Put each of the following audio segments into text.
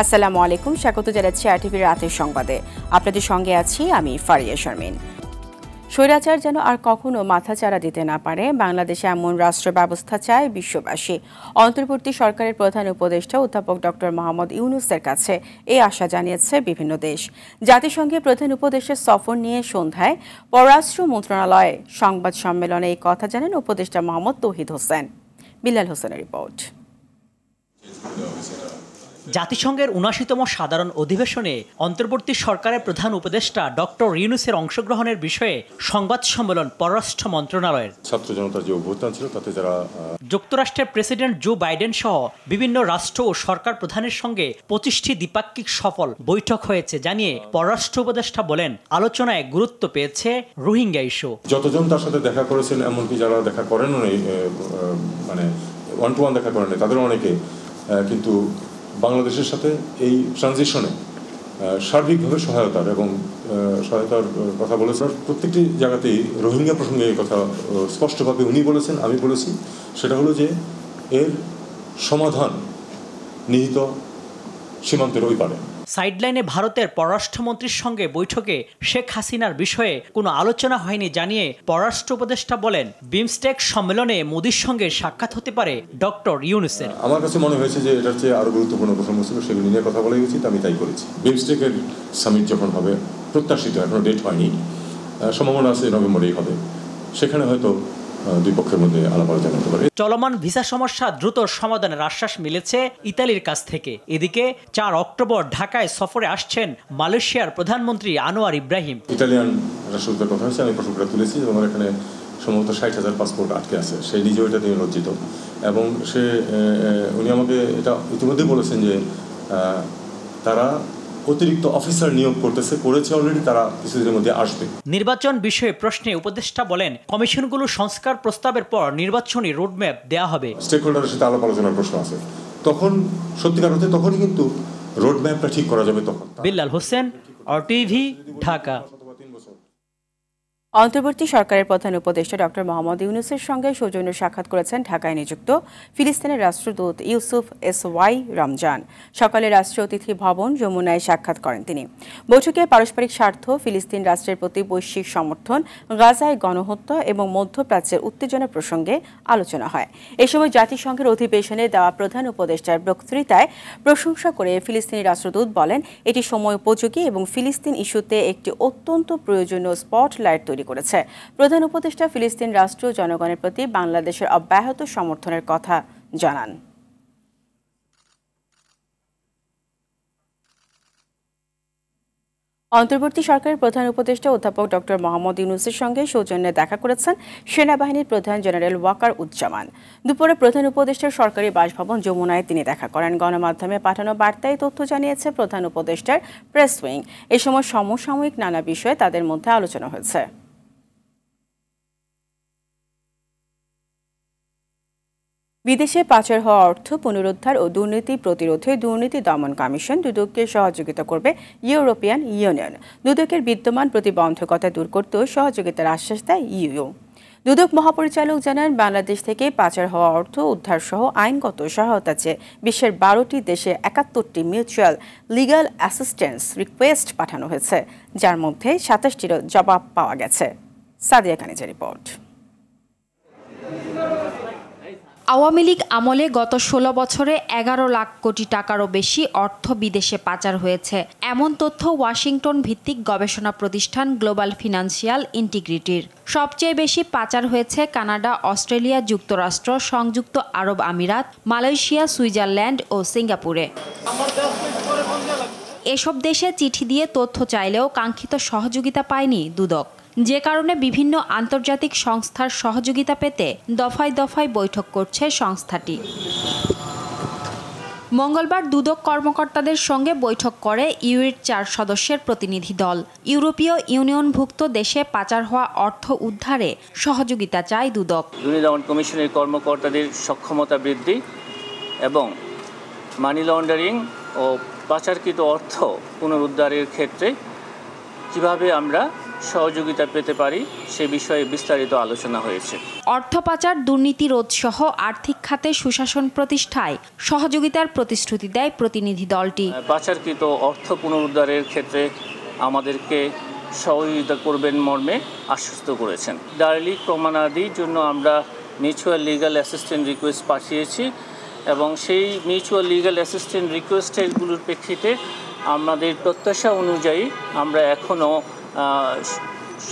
আসসালামু আলাইকুম, স্বাগত জানাচ্ছি আরটিভির রাতের সংবাদে। আপনাদের সঙ্গে আছি আমি ফারিয়া শারমিন। স্বৈরাচার যেন আর কখনো মাথাচাড়া দিতে না পারে, বাংলাদেশে এমন রাষ্ট্র ব্যবস্থা চায় বিশ্ববাসী। অন্তর্বর্তী সরকারের প্রধান উপদেষ্টা অধ্যাপক ডক্টর মোহাম্মদ ইউনূসের কাছে এই আশা জানিয়েছে বিভিন্ন দেশ। জাতিসংঘের প্রধান উপদেষ্টার সফর নিয়ে সন্ধ্যায় পররাষ্ট্র মন্ত্রণালয়ে সংবাদ সম্মেলনে এই কথা জানান উপদেষ্টা মোহাম্মদ তৌহিদ হোসেন। বিলাল হোসেনের রিপোর্ট। জাতিসংঘের ৭৯তম সাধারণ অধিবেশনে অন্তর্বর্তী সরকারের প্রধান উপদেষ্টা ডক্টর ইউনূসের অংশগ্রহণের বিষয়ে সংবাদ সম্মেলন পররাষ্ট্র মন্ত্রণালয়ের। ছাত্র জনতার যে অভ্যুত্থান ছিল তাতে যারা যুক্তরাষ্ট্রের প্রেসিডেন্ট জো বাইডেন সহ বিভিন্ন রাষ্ট্র ও সরকার প্রধানের সঙ্গে ২৫টি দ্বিপাক্ষিক সফল বৈঠক হয়েছে জানিয়ে পররাষ্ট্র উপদেষ্টা বলেন, আলোচনায় গুরুত্ব পেয়েছে রোহিঙ্গা ইস্যু। যতজন তার সাথে দেখা করেছেন, এমনকি যারা দেখা করেন মানে ওয়ান টু ওয়ান দেখা করেন তাদের অনেকে কিন্তু বাংলাদেশের সাথে এই ট্রানজিশনে সার্বিকভাবে সহায়তার কথা বলেছেন। প্রত্যেকটি জায়গাতেই রোহিঙ্গা প্রসঙ্গে এই কথা স্পষ্টভাবে উনি বলেছেন, আমি বলেছি। সেটা হলো যে এর সমাধান নিহিত সীমান্তের ওই পারে। সাইডলাইনে ভারতের পররাষ্ট্রমন্ত্রীর সঙ্গে বৈঠকে শেখ হাসিনার বিষয়ে কোনো আলোচনা হয়নি জানিয়ে পররাষ্ট্র উপদেষ্টা বলেন, বিমস্টেক সম্মেলনে মোদির সঙ্গে সাক্ষাৎ হতে পারে ডক্টর ইউনূসের। আমার কাছে মনে হয়েছে যে এটার চেয়ে আরো গুরুত্বপূর্ণ প্রসঙ্গ ছিল, সেগুলি নিয়ে কথা বলা উচিত, আমি তাই করেছি। বিমস্টেকের সামিট যখন হবে, প্রত্যাশিত, এখনো ডেট হয়নি, সম্ভাবনা আছে নভেম্বরেই হবে, সেখানে হয়তো দুই পক্ষের মধ্যে আলাপ আলোচনা হতে পারে। চলমান ভিসা সমস্যা দ্রুত সমাধানের আশ্বাস মিলেছে ইতালির কাছ থেকে। এদিকে ৪ অক্টোবর ঢাকায় সফরে আসছেন মালয়েশিয়ার প্রধানমন্ত্রী আনোয়ার ইব্রাহিম। ইতালিয়ান রাষ্ট্রদূতের কথা হয়েছে, আমি প্রসঙ্গটা তুলেছি। আমার এখানে সম্ভবত ৬০,০০০ পাসপোর্ট আটকে আছে, সেই নিজেও এটা নিয়ে লজ্জিত। এবং উনি আমাকে এটা ইতিমধ্যে বলেছেন যে তারা অতিরিক্ত অফিসার নিয়োগ করেছে অলরেডি, তারা কিছুদিনের মধ্যে আসবে। নির্বাচন বিষয়ে প্রশ্নে উপদেষ্টা বলেন, কমিশনগুলো সংস্কার প্রস্তাবের পর নির্বাচনী রোডম্যাপ দেয়া হবে। স্টেক হোল্ডারের সাথে আলাপ আলোচনার প্রশ্ন আছে, তখন সত্যিকার অর্থে তখনই কিন্তু রোডম্যাপটা ঠিক করা যাবে। তখন বিলাল হোসেন, আরটিভি, ঢাকা। অন্তর্বর্তী সরকারের প্রধান উপদেষ্টা ডক্টর মোহাম্মদ ইউনূসের সঙ্গে সৌজন্য সাক্ষাৎ করেছেন ঢাকায় নিযুক্ত ফিলিস্তিনের রাষ্ট্রদূত ইউসুফ এসওয়াই রমজান। সকালে রাষ্ট্রীয় অতিথি ভবন যমুনায় সাক্ষাৎ করেন তিনি। বৈঠকে পারস্পরিক স্বার্থ, ফিলিস্তিন রাষ্ট্রের প্রতি বৈশ্বিক সমর্থন, গাজায় গণহত্যা এবং মধ্যপ্রাচ্যের উত্তেজনা প্রসঙ্গে আলোচনা হয়। এ সময় জাতিসংঘের অধিবেশনে দেওয়া প্রধান উপদেষ্টার বক্তৃতায় প্রশংসা করে ফিলিস্তিনি রাষ্ট্রদূত বলেন, এটি সময় উপযোগী এবং ফিলিস্তিন ইস্যুতে একটি অত্যন্ত প্রয়োজনীয় স্পটলাইট তৈরি করেছে। প্রধান উপদেষ্টা ফিলিস্তিন রাষ্ট্র জনগণের প্রতি বাংলাদেশের অব্যাহত সমর্থনের কথা জানান। অন্তর্বর্তী সরকারের প্রধান উপদেষ্টা অধ্যাপক ডক্টর মোহাম্মদ ইউনূসের সঙ্গে সৌজন্যে দেখা করেছেন সেনাবাহিনীর প্রধান জেনারেল ওয়াকার উজ্জামান। দুপুরে প্রধান উপদেষ্টার সরকারি বাসভবন যমুনায় তিনি দেখা করেন। গণমাধ্যমে পাঠানো বার্তায় তথ্য জানিয়েছে প্রধান উপদেষ্টার প্রেস উইং। এ সময় সমসাময়িক নানা বিষয়ে তাদের মধ্যে আলোচনা হয়েছে। বিদেশে পাচার হওয়া অর্থ পুনরুদ্ধার ও দুর্নীতি প্রতিরোধে দুর্নীতি দমন কমিশন দুদককে সহযোগিতা করবে ইউরোপিয়ান ইউনিয়ন। দুদকের বিদ্যমান প্রতিবন্ধকতা দূর করতেও সহযোগিতার আশ্বাস দেয় ইইউ। দুদক মহাপরিচালক জানান, বাংলাদেশ থেকে পাচার হওয়া অর্থ উদ্ধার সহ আইনগত সহায়তা চেয়ে বিশ্বের ১২টি দেশে ৭১টি মিউচুয়াল লিগ্যাল অ্যাসিস্ট্যান্স রিকোয়েস্ট পাঠানো হয়েছে, যার মধ্যে ২৭টির জবাব পাওয়া গেছে। সাদিয়া কানিজের রিপোর্ট। আওয়ামী লীগ আমলে গত ১৬ বছরে ১১ লাখ কোটি টাকারও বেশি অর্থ বিদেশে পাচার হয়েছে, এমন তথ্য ওয়াশিংটন ভিত্তিক গবেষণা প্রতিষ্ঠান গ্লোবাল ফিনান্সিয়াল ইন্টিগ্রিটির। সবচেয়ে বেশি পাচার হয়েছে কানাডা, অস্ট্রেলিয়া, যুক্তরাষ্ট্র, সংযুক্ত আরব আমিরাত, মালয়েশিয়া, সুইজারল্যান্ড ও সিঙ্গাপুরে। এসব দেশে চিঠি দিয়ে তথ্য চাইলেও কাঙ্ক্ষিত সহযোগিতা পায়নি দুদক, যে কারণে বিভিন্ন আন্তর্জাতিক সংস্থার সহযোগিতা পেতে দফায় দফায় বৈঠক করছে সংস্থাটি। মঙ্গলবার দুদক কর্মকর্তাদের সঙ্গে বৈঠক করে ইউএর ৪ সদস্যের প্রতিনিধি দল। ইউরোপীয় ইউনিয়নভুক্ত দেশে পাচার হওয়া অর্থ উদ্ধারে সহযোগিতা চায় দুদক। দুর্নীতি দমন কমিশনের কর্মকর্তাদের সক্ষমতা বৃদ্ধি এবং মানি লন্ডারিং ও পাচারকৃত অর্থ পুনরুদ্ধারের ক্ষেত্রে কিভাবে আমরা সহযোগিতা পেতে পারি সে বিষয়ে বিস্তারিত আলোচনা হয়েছে। অর্থ পাচার, দুর্নীতি রোধ সহ আর্থিক খাতে সুশাসন প্রতিষ্ঠায় সহযোগিতার প্রতিশ্রুতি দেয় প্রতিনিধি দলটি। পাচারকৃত অর্থ পুনরুদ্ধারের ক্ষেত্রে আমাদেরকে সহযোগিতা করবেন মর্মে আশ্বস্ত করেছেন। দালিলিক প্রমাণাদির জন্য আমরা মিউচুয়াল লিগ্যাল অ্যাসিস্ট্যান্ট রিকোয়েস্ট পাঠিয়েছি এবং সেই মিউচুয়াল লিগ্যাল অ্যাসিস্ট্যান্ট রিকোয়েস্টেরগুলোর প্রেক্ষিতে আমাদের প্রত্যাশা অনুযায়ী আমরা এখনও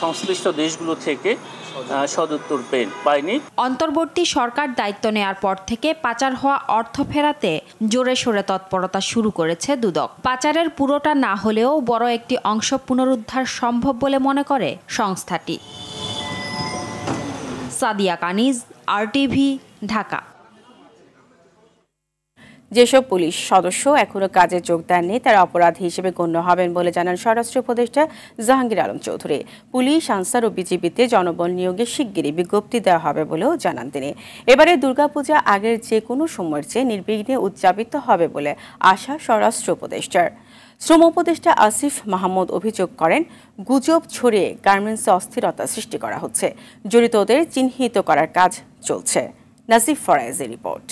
সংশ্লিষ্ট দেশগুলো থেকে সদুত্তর পাইনি। অন্তর্বর্তী সরকার দায়িত্ব নেয়ার পর থেকে পাচার হওয়া অর্থ ফেরাতে জোরে সোরে তৎপরতা শুরু করেছে দুদক। পাচারের পুরোটা না হলেও বড় একটি অংশ পুনরুদ্ধার সম্ভব বলে মনে করে সংস্থাটি। সাদিয়া কানিজ, RTV, ঢাকা। যেসব পুলিশ সদস্য এখনো কাজে যোগ দেননি তারা অপরাধী হিসেবে গণ্য হবেন বলে জানান স্বরাষ্ট্র উপদেষ্টা জাহাঙ্গীর আলম চৌধুরী। পুলিশ, আনসার ও বিজিবিতে জনবল নিয়োগে শিগগিরই বিজ্ঞপ্তি দেওয়া হবে বলেও জানান তিনি। এবারে দুর্গাপূজা আগের যে কোনো সময়ের চেয়ে নির্বিঘ্নে উদযাপিত হবে বলে আশা স্বরাষ্ট্র উপদেষ্টার। শ্রম উপদেষ্টা আসিফ মাহমুদ অভিযোগ করেন, গুজব ছড়িয়ে গার্মেন্টসে অস্থিরতা সৃষ্টি করা হচ্ছে, জড়িতদের চিহ্নিত করার কাজ চলছে। নাজিফ ফরায়েজের রিপোর্ট।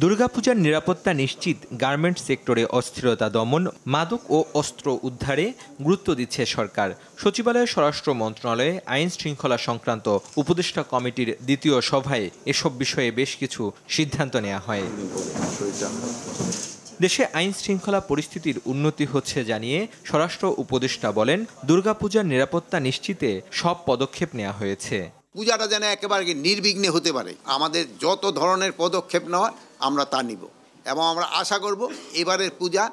দুর্গাপূজার নিরাপত্তা নিশ্চিত, গার্মেন্টস সেক্টরে অস্থিরতা দমন, মাদক ও অস্ত্র উদ্ধারে গুরুত্ব দিচ্ছে সরকার। সচিবালয়ের স্বরাষ্ট্র মন্ত্রণালয়ে আইন শৃঙ্খলা সংক্রান্ত উপদেষ্টা কমিটির দ্বিতীয় সভায় এসব বিষয়ে বেশ কিছু সিদ্ধান্ত নেওয়া হয়। দেশে আইন শৃঙ্খলা পরিস্থিতির উন্নতি হচ্ছে জানিয়ে স্বরাষ্ট্র উপদেষ্টা বলেন, দুর্গাপূজার নিরাপত্তা নিশ্চিতে সব পদক্ষেপ নেওয়া হয়েছে। পূজাটা যেন একেবারে নির্বিঘ্নে হতে পারে, আমাদের যত ধরনের পদক্ষেপ নেওয়া আমরা তা নিব এবং আমরা আশা করব এবারের পূজা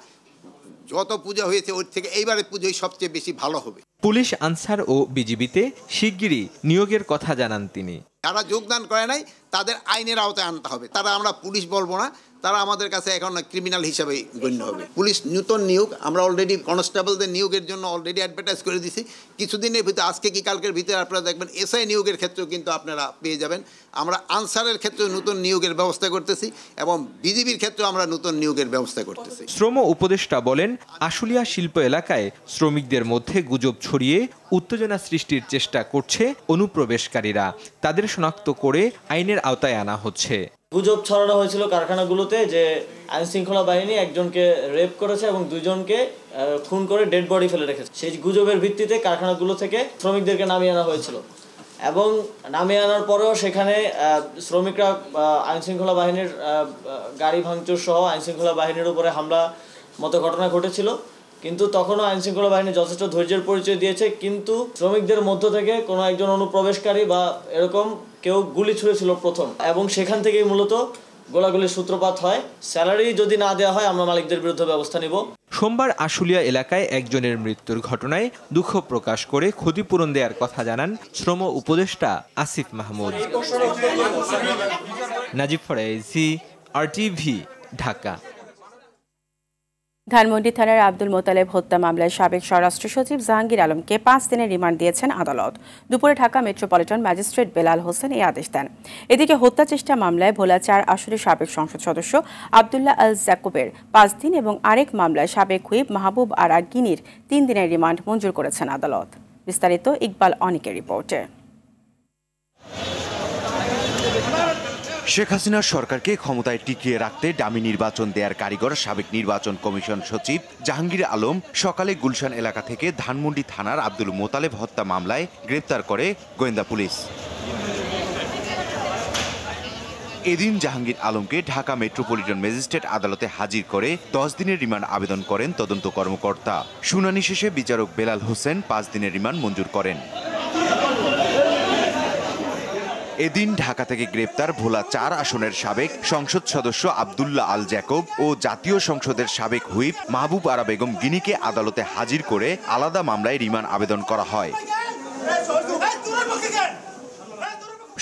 যত পূজা হয়েছে ওর থেকে এইবারের পূজাই সবচেয়ে বেশি ভালো হবে। পুলিশ, আনসার ও বিজিবিতে শিগগিরই নিয়োগের কথা জানান তিনি। যারা যোগদান করে নাই তাদের আইনের আওতায় আনতে হবে। তারা আমরা পুলিশ বলবো না, তারা আমাদের কাছে এখন ক্রিমিনাল হিসাবে গণ্য হবে। পুলিশ নূতন নিয়োগ আমরা অলরেডি কনস্টেবলদের নিয়োগের জন্য অলরেডি অ্যাডভার্টাইজ করে দিছি। কিছুদিনের ভিতরে, আজকে কি কালকের ভিতরে আপনারা দেখবেন এসআই নিয়োগের ক্ষেত্রেও কিন্তু আপনারা পেয়ে যাবেন। আমরা আনসারের ক্ষেত্রেও নতুন নিয়োগের ব্যবস্থা করতেছি এবং বিজিবির ক্ষেত্রেও আমরা নতুন নিয়োগের ব্যবস্থা করতেছি। শ্রম উপদেষ্টা বলেন, আশুলিয়া শিল্প এলাকায় শ্রমিকদের মধ্যে গুজব ছড়িয়ে উত্তেজনা সৃষ্টির চেষ্টা করছে অনুপ্রবেশকারীরা। তাদের শনাক্ত করে আইনের আওতায় আনা হচ্ছে। গুজব ছড়ানো হয়েছিল কারখানাগুলোতে যে আইন শৃঙ্খলা বাহিনী একজনকে রেপ করেছে এবং দুইজনকে খুন করে ডেড বডি ফেলে রেখেছে। সেই গুজবের ভিত্তিতে কারখানাগুলো থেকে শ্রমিকদেরকে নামিয়ে আনা হয়েছিল এবং নামিয়ে আনার পরেও সেখানে শ্রমিকরা আইন শৃঙ্খলা বাহিনীর গাড়ি ভাঙচুর সহ আইন শৃঙ্খলা বাহিনীর উপরে হামলা মতো ঘটনা ঘটেছিল। কিন্তু তখনও আইন শৃঙ্খলা বাহিনী যথেষ্ট ধৈর্যের পরিচয় দিয়েছে, কিন্তু শ্রমিকদের মধ্য থেকে কোনো একজন অনুপ্রবেশকারী বা এরকম কেউ গুলি ছুঁড়েছিল প্রথম, এবং সেখান থেকেই মূলত গোলাগুলির সূত্রপাত হয়। স্যালারি যদি না দেওয়া হয় আমরা মালিকদের বিরুদ্ধে ব্যবস্থা নিব। সোমবার আশুলিয়া এলাকায় একজনের মৃত্যুর ঘটনায় দুঃখ প্রকাশ করে ক্ষতিপূরণ দেওয়ার কথা জানান শ্রম উপদেষ্টা আসিফ মাহমুদ। নাজিব ফরায়েজ, RTV, ঢাকা। ধানমন্ডি থানার আব্দুল মোতালেব হত্যা মামলায় সাবেক স্বরাষ্ট্র সচিব জাহাঙ্গীর আলমকে 5 দিনের রিমান্ড দিয়েছেন আদালত। দুপুরে ঢাকা মেট্রোপলিটন ম্যাজিস্ট্রেট বেলাল হোসেন এই আদেশ দেন। এদিকে হত্যা চেষ্টা মামলায় ভোলা 4 আসনের সাবেক সংসদ সদস্য আবদুল্লাহ আল জাকুবের 5 দিন এবং আরেক মামলায় সাবেক হুইপ মাহবুব আরা গিনির 3 দিনের রিমান্ড মঞ্জুর করেছেন আদালত। বিস্তারিত ইকবাল অনিকের রিপোর্টে। শেখ হাসিনার সরকারকে ক্ষমতায় টিকিয়ে রাখতে ডামি নির্বাচন দেয়ার কারিগর সাবেক নির্বাচন কমিশন সচিব জাহাঙ্গীর আলম সকালে গুলশান এলাকা থেকে ধানমন্ডি থানার আব্দুল মোতালেব হত্যা মামলায় গ্রেপ্তার করে গোয়েন্দা পুলিশ। এদিন জাহাঙ্গীর আলমকে ঢাকা মেট্রোপলিটন ম্যাজিস্ট্রেট আদালতে হাজির করে 10 দিনের রিমান্ড আবেদন করেন তদন্ত কর্মকর্তা। শুনানি শেষে বিচারক বেলাল হোসেন 5 দিনের রিমান্ড মঞ্জুর করেন। এদিন ঢাকা থেকে গ্রেপ্তার ভোলা 4 আসনের সাবেক সংসদ সদস্য আবদুল্লাহ আল জ্যাকব ও জাতীয় সংসদের সাবেক হুইপ মাহবুব আরা বেগম গিনিকে আদালতে হাজির করে আলাদা মামলায় রিমান্ড আবেদন করা হয়।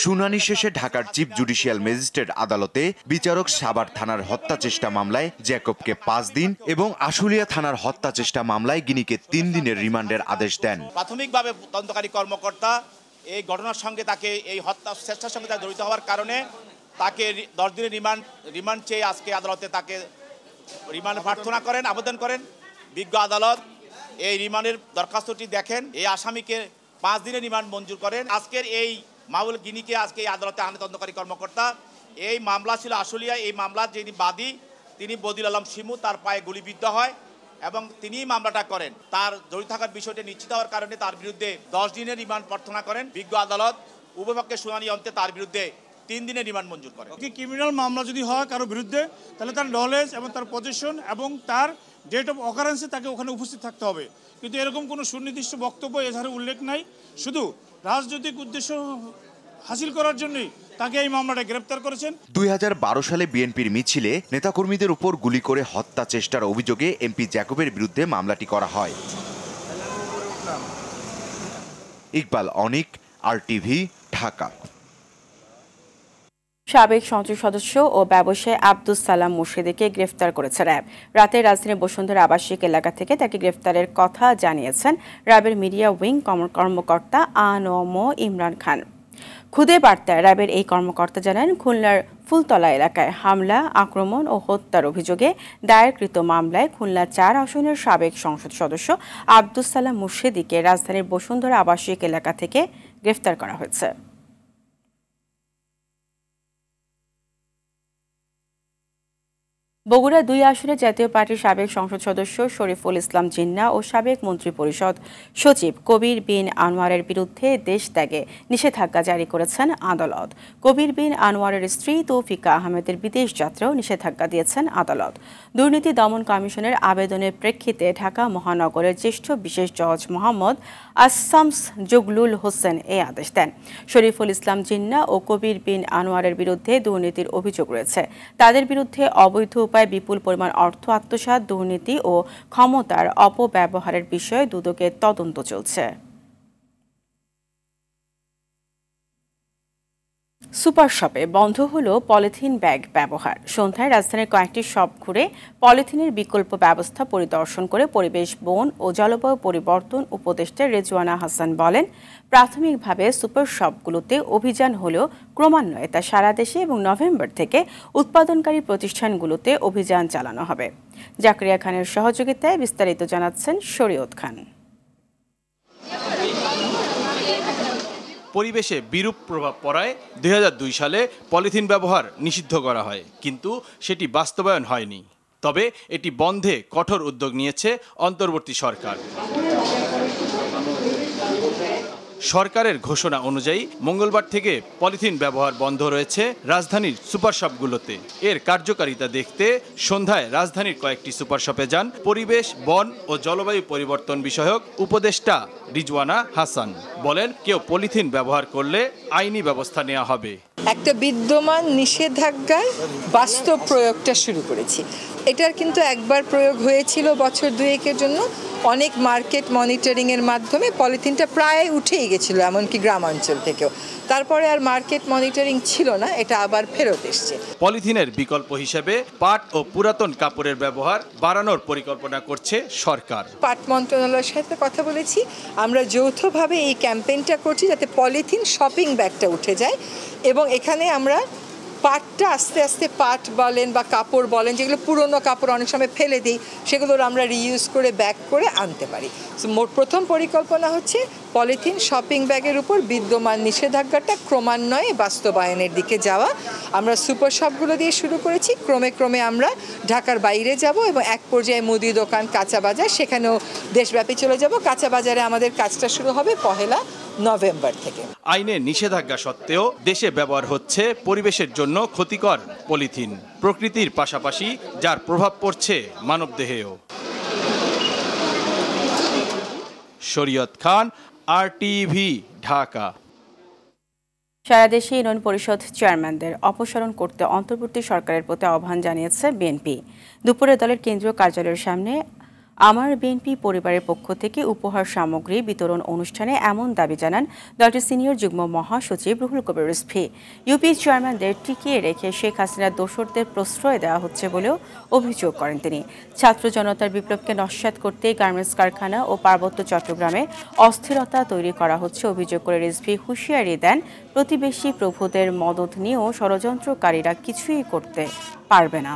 শুনানি শেষে ঢাকার চিফ জুডিশিয়াল ম্যাজিস্ট্রেট আদালতে বিচারক সাভার থানার হত্যা চেষ্টা মামলায় জ্যাকবকে 5 দিন এবং আশুলিয়া থানার হত্যা চেষ্টা মামলায় গিনিকে 3 দিনের রিমান্ডের আদেশ দেন। প্রাথমিকভাবে তদন্তকারী কর্মকর্তা এই ঘটনার সঙ্গে তাকে এই হত্যা চেষ্টার সঙ্গে তার জড়িত হওয়ার কারণে তাকে 10 দিনের রিমান্ড চেয়ে আজকে আদালতে তাকে রিমান্ড প্রার্থনা করেন, আবেদন করেন। বিজ্ঞ আদালত এই রিমান্ডের দরখাস্তটি দেখেন, এই আসামিকে 5 দিনের রিমান্ড মঞ্জুর করেন। আজকের এই মাহবুব গিনিকে আজকে এই আদালতে আনে তদন্তকারী কর্মকর্তা। এই মামলা ছিল আশুলিয়া। এই মামলার যিনি বাদী তিনি বদিউল আলম শিমু, তার পায়ে গুলিবিদ্ধ হয় এবং তিনি মামলাটা করেন। তার জড়িত থাকার বিষয়টি নিশ্চিত হওয়ার কারণে তার বিরুদ্ধে 10 দিনের রিমান্ড প্রার্থনা করেন। বিজ্ঞ আদালত উভয়পক্ষের শুনানি অন্তে তার বিরুদ্ধে 3 দিনের রিমান্ড মঞ্জুর করেন। ক্রিমিনাল মামলা যদি হয় কারো বিরুদ্ধে, তাহলে তার নলেজ এবং তার পজিশন এবং তার ডেট অফ অকারেন্সে তাকে ওখানে উপস্থিত থাকতে হবে। কিন্তু এরকম কোনো সুনির্দিষ্ট বক্তব্য এধারে উল্লেখ নাই। শুধু রাজনৈতিক উদ্দেশ্য হাসিল করার জন্যই তাকে এই মামলাটা গ্রেপ্তার করেছেন। 2012 সালে বিএনপির মিছিলে নেতাকর্মীদের উপর গুলি করে হত্যা চেষ্টার অভিযোগে এমপি জ্যাকবের বিরুদ্ধে মামলাটি করা হয়। ইকবাল অনিক, RTV, ঢাকা। সাবেক সংসদ সদস্য ও ব্যবসায়ী আব্দুস সালাম মুর্শিদকে গ্রেফতার করেছে র্যাব। রাতে রাজধানীর বসুন্ধরা আবাসিক এলাকা থেকে তাকে গ্রেফতারের কথা জানিয়েছেন র্যাবের মিডিয়া উইং কর্মকর্তা আনম ইমরান খান। খুদে বার্তায় র্যাবের এই কর্মকর্তা জানান, খুলনার ফুলতলা এলাকায় হামলা, আক্রমণ ও হত্যার অভিযোগে দায়েরকৃত মামলায় খুলনা 4 আসনের সাবেক সংসদ সদস্য আব্দুস সালাম মুর্শিদকে রাজধানীর বসুন্ধরা আবাসিক এলাকা থেকে গ্রেফতার করা হয়েছে। বগুড়া 2 আসনে জাতীয় পার্টির সাবেক সংসদ সদস্য শরীফুল ইসলাম জিন্নাহ ও সাবেক মন্ত্রিপরিষদ সচিব কবির বিন আনোয়ারের বিরুদ্ধে দেশ ত্যাগে নিষেধাজ্ঞা জারি করেছেন আদালত। কবির বিন আনোয়ারের স্ত্রী তৌফিকা আহমেদের বিদেশ যাত্রাও নিষেধাজ্ঞা দিয়েছেন আদালত। দুর্নীতি দমন কমিশনের আবেদনের প্রেক্ষিতে ঢাকা মহানগরের জ্যেষ্ঠ বিশেষ জজ মোহাম্মদ আসামস জগলুল হোসেন এই আদেশ দেন। শরীফুল ইসলাম জিন্নাহ ও কবির বিন আনোয়ারের বিরুদ্ধে দুর্নীতির অভিযোগ রয়েছে। তাদের বিরুদ্ধে অবৈধ বিপুল পরিমাণ অর্থ আত্মসাৎ, দুর্নীতি ও ক্ষমতার অপব্যবহারের বিষয়ে দুদকের তদন্ত চলছে। সুপার শপে বন্ধ হলো পলিথিন ব্যাগ ব্যবহার। সন্ধ্যায় রাজধানীর কয়েকটি শপ ঘুরে পলিথিনের বিকল্প ব্যবস্থা পরিদর্শন করে পরিবেশ, বন ও জলবায়ু পরিবর্তন উপদেষ্টা রেজওয়ানা হাসান বলেন, প্রাথমিকভাবে সুপার শপগুলোতে অভিযান হলেও ক্রমান্বয়ে তা সারা দেশে এবং নভেম্বর থেকে উৎপাদনকারী প্রতিষ্ঠানগুলোতে অভিযান চালানো হবে। জাকারিয়া খানের সহযোগিতায় বিস্তারিত জানাচ্ছেন শরীয়ত খান। পরিবেশে বিরূপ প্রভাব পড়ায় 2002 সালে পলিথিন ব্যবহার নিষিদ্ধ করা হয়, কিন্তু সেটি বাস্তবায়ন হয়নি। তবে এটি বন্ধে কঠোর উদ্যোগ নিয়েছে অন্তর্বর্তী সরকার। সরকারের ঘোষণা অনুযায়ী মঙ্গলবার থেকে পলিথিন ব্যবহার বন্ধ রয়েছে রাজধানীর সুপার শপগুলোতে। এর কার্যকারিতা দেখতে সন্ধ্যায় রাজধানীর কয়েকটি সুপার শপে যান পরিবেশ, বন ও জলবায়ু পরিবর্তন বিষয়ক উপদেষ্টা রিজওয়ানা হাসান। বলেন, কেউ পলিথিন ব্যবহার করলে আইনি ব্যবস্থা নেওয়া হবে। একটা বিদ্যমান নিষেধাজ্ঞার বাস্তব প্রয়োগটা শুরু করেছি। এটার কিন্তু একবার প্রয়োগ হয়েছিল বছর 2-1 জন্য। অনেক মার্কেট মনিটরিংয়ের মাধ্যমে পলিথিনটা প্রায় উঠেই গেছিলো, এমনকি গ্রামাঞ্চল থেকেও। তারপরে আর মার্কেট মনিটরিং ছিল না, এটা আবার ফেরত এসছে। পলিথিনের বিকল্প হিসেবে পাট ও পুরাতন কাপড়ের ব্যবহার বাড়ানোর পরিকল্পনা করছে সরকার। পাট মন্ত্রণালয়ের সাথে কথা বলেছি, আমরা যৌথভাবে এই ক্যাম্পেইনটা করছি যাতে পলিথিন শপিং ব্যাগটা উঠে যায় এবং এখানে আমরা পাটটা আস্তে আস্তে, পাট বলেন বা কাপড় বলেন, যেগুলো পুরনো কাপড় অনেক সময় ফেলে দিই, সেগুলোর আমরা রিইউজ করে ব্যাগ করে আনতে পারি। প্রথম পরিকল্পনা হচ্ছে পলিথিন শপিং ব্যাগের উপর বিদ্যমান নিষেধাজ্ঞাটা ক্রমান্বয়ে বাস্তবায়নের দিকে যাওয়া। আমরা সুপার শপগুলো দিয়ে শুরু করেছি, ক্রমে ক্রমে আমরা ঢাকার বাইরে যাব এবং এক পর্যায়ে মুদি দোকান, কাঁচা বাজার, সেখানেও দেশব্যাপী চলে যাব। কাঁচা বাজারে আমাদের কাজটা শুরু হবে 1 নভেম্বর থেকে। আইনের নিষেধাজ্ঞা সত্ত্বেও দেশে ব্যবহার হচ্ছে পরিবেশের জন্য ক্ষতিকর পলিথিন, প্রকৃতির পাশাপাশি যার প্রভাব পড়ছে মানবদেহেও। শরীয়ত খান, RTV, ঢাকা। সারা দেশে ইউনিয়ন পরিষদ চেয়ারম্যানদের অপসারণ করতে অন্তর্বর্তী সরকারের প্রতি আহ্বান জানিয়েছে বিএনপি। দুপুরে দলের কেন্দ্রীয় কার্যালয়ের সামনে আমার বিএনপি পরিবারের পক্ষ থেকে উপহার সামগ্রী বিতরণ অনুষ্ঠানে এমন দাবি জানান দলটির সিনিয়র যুগ্ম মহাসচিব রুহুল কবির রিজভী। ইউপি চেয়ারম্যানদের টিকিয়ে রেখে শেখ হাসিনার দোসরদের প্রশ্রয় দেওয়া হচ্ছে বলেও অভিযোগ করেন তিনি। ছাত্র জনতার বিপ্লবকে নস্যাৎ করতে গার্মেন্টস কারখানা ও পার্বত্য চট্টগ্রামে অস্থিরতা তৈরি করা হচ্ছে অভিযোগ করে রিজভী হুঁশিয়ারি দেন, প্রতিবেশী প্রভুদের মদত নিয়েও ষড়যন্ত্রকারীরা কিছুই করতে পারবে না।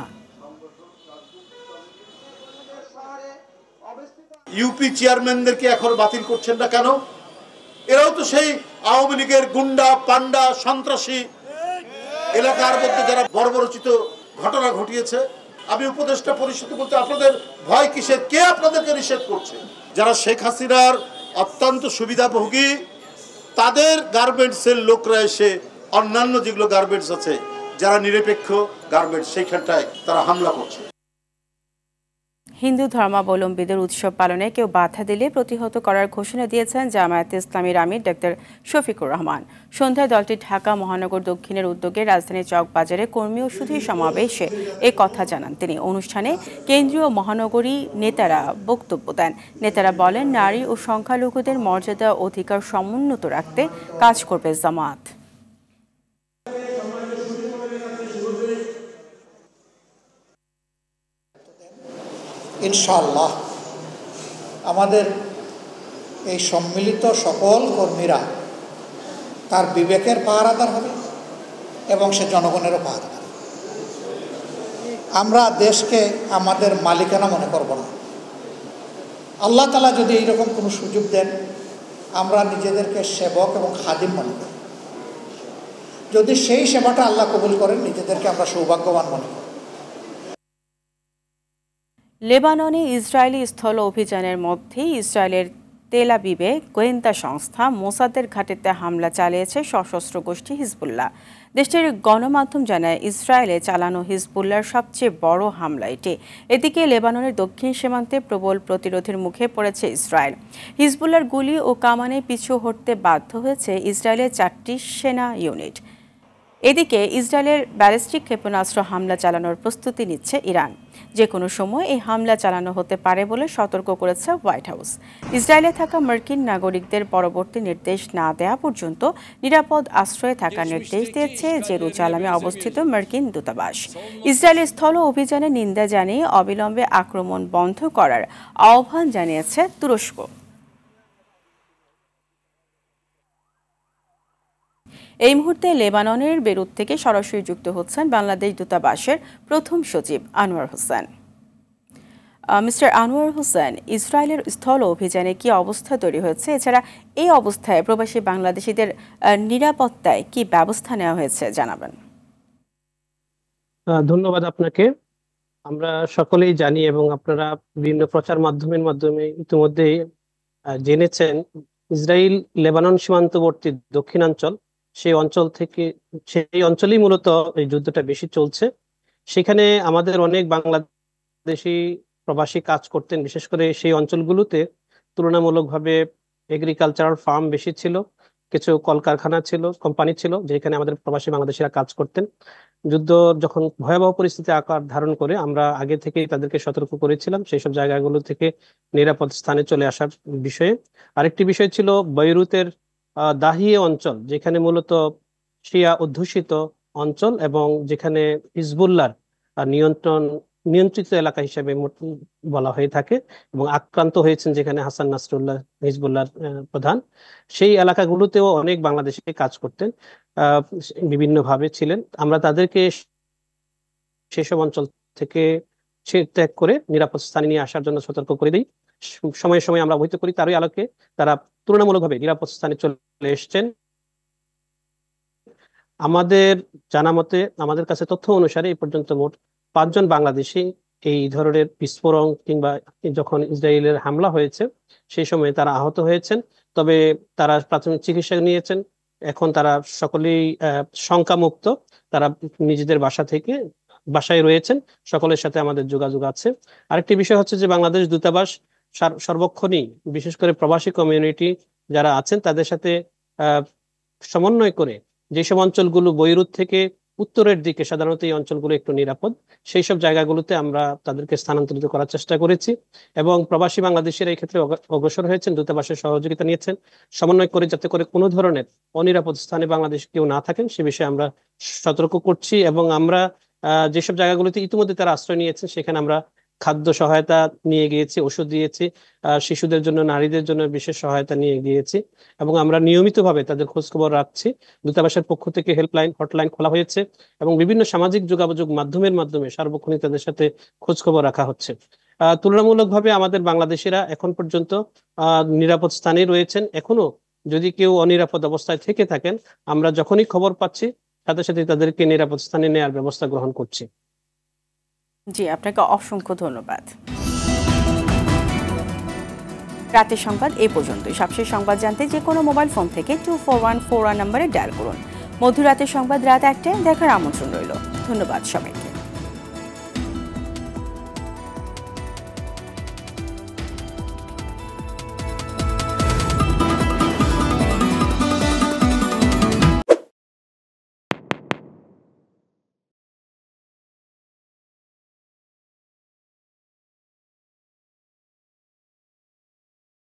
ইউপি চেয়ারম্যানদেরকে এখন বাতিল করছেন না কেন? এরাও তো সেই আওয়ামী লীগের গুন্ডা পান্ডা সন্ত্রাসী, এলাকার মধ্যে যারা বর্বরচিত ঘটনা ঘটিয়েছে। আমি উপদেষ্টা পরিষদে বলতে আপনাদের ভয় কিসের? কে আপনাদেরকে নিষেধ করছে? যারা শেখ হাসিনার অত্যন্ত সুবিধাভোগী তাদের গার্মেন্টসের লোকরা এসে অন্যান্য যেগুলো গার্মেন্টস আছে যারা নিরপেক্ষ গার্মেন্টস সেইখানটায় তারা হামলা করছে। হিন্দু ধর্মাবলম্বীদের উৎসব পালনে কেউ বাধা দিলে প্রতিহত করার ঘোষণা দিয়েছেন জামায়াতে ইসলামীর আমির ডক্টর শফিকুর রহমান। সন্ধ্যায় দলটি ঢাকা মহানগর দক্ষিণের উদ্যোগে রাজধানী চকবাজারে কর্মী ও সুধী সমাবেশে এ কথা জানান তিনি। অনুষ্ঠানে কেন্দ্রীয় মহানগরী নেতারা বক্তব্য দেন। নেতারা বলেন, নারী ও সংখ্যালঘুদের মর্যাদা অধিকার সমুন্নত রাখতে কাজ করবে জামায়াত। ইনশাআল্লাহ আমাদের এই সম্মিলিত সকল কর্মীরা তার বিবেকের পাহারাদার হবে এবং সে জনগণেরও পাহারাদার। আমরা দেশকে আমাদের মালিকানা মনে করব না। আল্লাহ তাআলা যদি এইরকম কোনো সুযোগ দেন, আমরা নিজেদেরকে সেবক এবং খাদিম মনে করি। যদি সেই সেবাটা আল্লাহ কবুল করেন, নিজেদেরকে আমরা সৌভাগ্যবান মনে করি। লেবাননে ইসরায়েলি স্থল অভিযানের মধ্যে ইসরায়েলের তেল আবিবে গোয়েন্দা সংস্থা মোসাদের ঘাঁটিতে হামলা চালিয়েছে সশস্ত্র গোষ্ঠী হিজবুল্লাহ। দেশটির গণমাধ্যম জানায়, ইসরায়েলে চালানো হিজবুল্লাহর সবচেয়ে বড় হামলা এটি। এদিকে লেবাননের দক্ষিণ সীমান্তে প্রবল প্রতিরোধের মুখে পড়েছে ইসরায়েল। হিজবুল্লাহর গুলি ও কামানে পিছু হটতে বাধ্য হয়েছে ইসরায়েলের 4টি সেনা ইউনিট। এদিকে ইসরায়েলের ব্যালিস্টিক ক্ষেপণাস্ত্র হামলা চালানোর প্রস্তুতি নিচ্ছে ইরান। যে কোনো সময় এই হামলা চালানো হতে পারে বলে সতর্ক করেছে হোয়াইট হাউস। ইসরায়েলে থাকা মার্কিন নাগরিকদের পরবর্তী নির্দেশ না দেওয়া পর্যন্ত নিরাপদ আশ্রয়ে থাকার নির্দেশ দিয়েছে জেরুজালেমে অবস্থিত মার্কিন দূতাবাস। ইসরায়েলের স্থল অভিযানের নিন্দা জানিয়ে অবিলম্বে আক্রমণ বন্ধ করার আহ্বান জানিয়েছে তুরস্ক। এই মুহূর্তে লেবাননের বেরুত থেকে সরাসরি যুক্ত হচ্ছেন বাংলাদেশ দূতাবাসের প্রথম সচিব আনোয়ার হোসেন। মিস্টার আনোয়ার হোসেন, ইসরায়েলের স্থল অভিযানে কি অবস্থা তৈরি হয়েছে? এছাড়া এই অবস্থায় প্রবাসী বাংলাদেশিদের নিরাপত্তায় কি ব্যবস্থা নেওয়া হয়েছে জানাবেন। ধন্যবাদ আপনাকে। আমরা সকলেই জানি এবং আপনারা বিভিন্ন প্রচার মাধ্যমে ইতিমধ্যেই জেনেছেন, ইসরায়েল লেবানন সীমান্তবর্তী দক্ষিণাঞ্চল, সেই অঞ্চলেই মূলত এই যুদ্ধটা বেশি চলছে। সেখানে আমাদের অনেক বাংলাদেশি প্রবাসী কাজ করতেন। বিশেষ করে সেই অঞ্চলগুলোতে তুলনামূলকভাবে এগ্রিকালচারাল ফার্ম বেশি ছিল, কিছু কলকারখানা ছিল, কোম্পানি ছিল, যেখানে আমাদের প্রবাসী বাংলাদেশিরা কাজ করতেন। যুদ্ধ যখন ভয়াবহ পরিস্থিতি আকার ধারণ করে, আমরা আগে থেকেই তাদেরকে সতর্ক করেছিলাম সেই সব জায়গাগুলো থেকে নিরাপদ স্থানে চলে আসার বিষয়ে। আরেকটি বিষয় ছিল বৈরুতের দাহিয়ে অঞ্চল, যেখানে মূলত শিয়া অধ্যুষিত অঞ্চল এবং যেখানে হিজবুল্লাহর নিয়ন্ত্রিত এলাকা হিসেবে বলা হয়ে থাকে এবং আক্রান্ত হয়েছেন যেখানে হাসান নাসরুল্লাহ হিজবুল্লাহর প্রধান। সেই এলাকাগুলোতেও অনেক বাংলাদেশি কাজ করতেন, বিভিন্নভাবে ছিলেন। আমরা তাদেরকে সেসব অঞ্চল থেকে ত্যাগ করে নিরাপদ স্থানে নিয়ে আসার জন্য সতর্ক করে দিই। সময়ে সময়ে আমরা অবহিত করি, তারই আলোকে তারা তুলনামূলকভাবে নিরাপদ স্থানে চলে এসছেন। আমাদের জানা মতে, আমাদের কাছে তথ্য অনুসারে এই পর্যন্ত মোট 5 জন বাংলাদেশি এই ধরনের বিস্ফোরণ কিংবা যখন ইসরায়েলের হামলা হয়েছে সেই সময় তারা আহত হয়েছেন। তবে তারা প্রাথমিক চিকিৎসা নিয়েছেন। এখন তারা সকলেই শঙ্কামুক্ত, তারা নিজেদের বাসায় রয়েছেন। সকলের সাথে আমাদের যোগাযোগ আছে। আরেকটি বিষয় হচ্ছে যে বাংলাদেশ দূতাবাস সর্বক্ষণই, বিশেষ করে প্রবাসী কমিউনিটি যারা আছেন তাদের সাথে সমন্বয় করে যেসব অঞ্চলগুলো বৈরুত থেকে উত্তরের দিকে, সাধারণত এই অঞ্চলগুলো একটু নিরাপদ, সেই সব জায়গাগুলোতে আমরা তাদেরকে স্থানান্তরিত করার চেষ্টা করেছি এবং প্রবাসী বাংলাদেশিরা এই ক্ষেত্রে অগ্রসর হয়েছেন, দূতাবাসের সহযোগিতা নিয়েছেন, সমন্বয় করে যাতে করে কোনো ধরনের অনিরাপদ স্থানে বাংলাদেশ কেউ না থাকেন সে বিষয়ে আমরা সতর্ক করছি। এবং আমরা যেসব জায়গাগুলোতে ইতিমধ্যে তারা আশ্রয় নিয়েছেন সেখানে আমরা খাদ্য সহায়তা নিয়ে গিয়েছি, ওষুধ দিয়েছি, শিশুদের জন্য, নারীদের জন্য বিশেষ সহায়তা নিয়ে গিয়েছি এবং আমরা নিয়মিতভাবে তাদের খোঁজখবর রাখছি। দূতাবাসের পক্ষ থেকে হটলাইন খোলা হয়েছে এবং বিভিন্ন সামাজিক যোগাযোগ মাধ্যমে সার্বক্ষণিক তাদের সাথে খোঁজখবর রাখা হচ্ছে। তুলনামূলকভাবে আমাদের বাংলাদেশিরা এখন পর্যন্ত নিরাপদ স্থানে রয়েছেন। এখনো যদি কেউ অনিরাপদ অবস্থায় থেকে থাকেন, আমরা যখনই খবর পাচ্ছি সাথে সাথে তাদেরকে নিরাপদ স্থানে নেওয়ার ব্যবস্থা গ্রহণ করছি। জি, আপনাকে অসংখ্য ধন্যবাদ। রাতের সংবাদ এই পর্যন্তই। সবশেষ সংবাদ জানতে যে কোনো মোবাইল ফোন থেকে 2414 নম্বরে ডায়াল করুন। মধ্যরাতের সংবাদ রাত 1টায় দেখার আমন্ত্রণ রইল। ধন্যবাদ সবাইকে।